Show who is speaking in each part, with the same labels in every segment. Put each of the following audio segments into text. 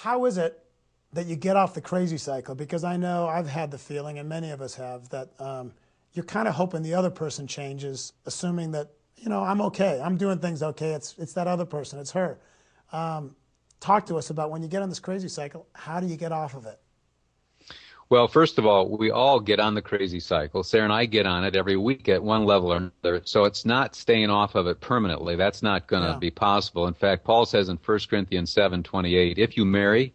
Speaker 1: how is it that you get off the crazy cycle? Because I know I've had the feeling, and many of us have, that you're kind of hoping the other person changes, assuming that, you know, I'm okay. I'm doing things okay. It's that other person. It's her. Talk to us about when you get on this crazy cycle, how do you get off of it?
Speaker 2: Well, first of all, we all get on the crazy cycle. Sarah and I get on it every week at one level or another. So it's not staying off of it permanently. That's not going to be possible. In fact, Paul says in 1 Corinthians 7:28, if you marry,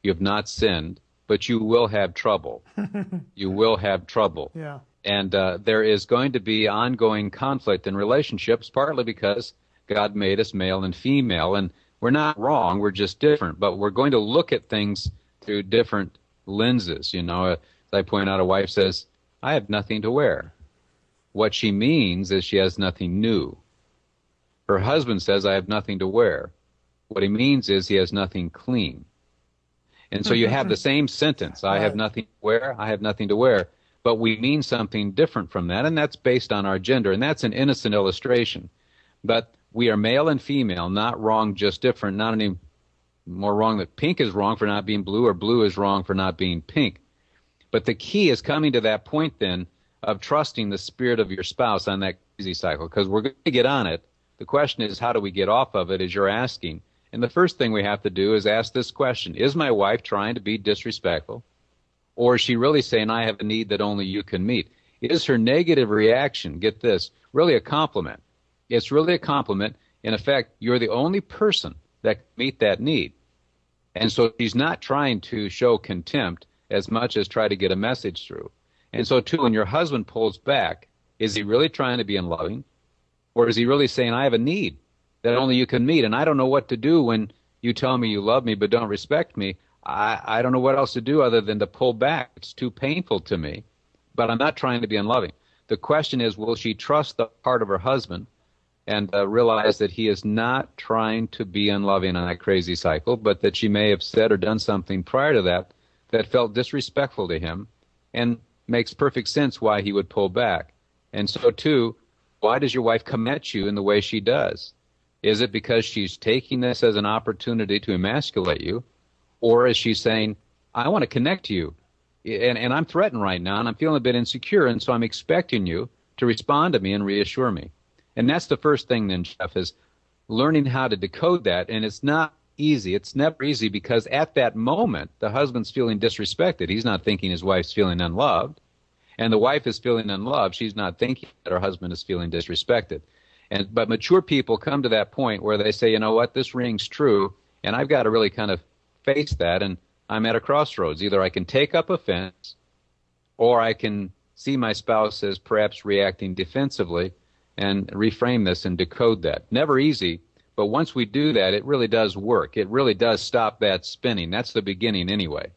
Speaker 2: you have not sinned, but you will have trouble. You will have trouble.
Speaker 1: Yeah.
Speaker 2: And there is going to be ongoing conflict in relationships, partly because God made us male and female. And we're not wrong. We're just different. But we're going to look at things through different lenses. You know, as I point out, a wife says, I have nothing to wear. What she means is she has nothing new. Her husband says, I have nothing to wear. What he means is he has nothing clean. And so you have the same sentence, I have nothing to wear, I have nothing to wear, but we mean something different from that, and that's based on our gender, and that's an innocent illustration. But we are male and female, not wrong, just different, not any more wrong that pink is wrong for not being blue or blue is wrong for not being pink. But the key is coming to that point then of trusting the spirit of your spouse on that crazy cycle, because we're going to get on it. The question is, how do we get off of it, as you're asking? And the first thing we have to do is ask this question. Is my wife trying to be disrespectful? Or is she really saying, I have a need that only you can meet? Is her negative reaction, get this, really a compliment? It's really a compliment. In effect, you're the only person that can meet that need. And so she's not trying to show contempt as much as try to get a message through. And so, too, when your husband pulls back, is he really trying to be unloving? Or is he really saying, I have a need that only you can meet, and I don't know what to do when you tell me you love me but don't respect me. I don't know what else to do other than to pull back. It's too painful to me, but I'm not trying to be unloving. The question is, will she trust the heart of her husband and realize that he is not trying to be unloving on that crazy cycle, but that she may have said or done something prior to that that felt disrespectful to him and makes perfect sense why he would pull back. And so, too, why does your wife come at you in the way she does? Is it because she's taking this as an opportunity to emasculate you? Or is she saying, I want to connect to you, and I'm threatened right now, and I'm feeling a bit insecure, and so I'm expecting you to respond to me and reassure me? And that's the first thing then, Jeff, is learning how to decode that. And it's not easy. It's never easy, because at that moment, the husband's feeling disrespected. He's not thinking his wife's feeling unloved. And the wife is feeling unloved. She's not thinking that her husband is feeling disrespected. But mature people come to that point where they say, you know what, this rings true, and I've got to really kind of face that, and I'm at a crossroads. Either I can take up offense, or I can see my spouse as perhaps reacting defensively and reframe this and decode that. Never easy, but once we do that, it really does work. It really does stop that spinning. That's the beginning anyway.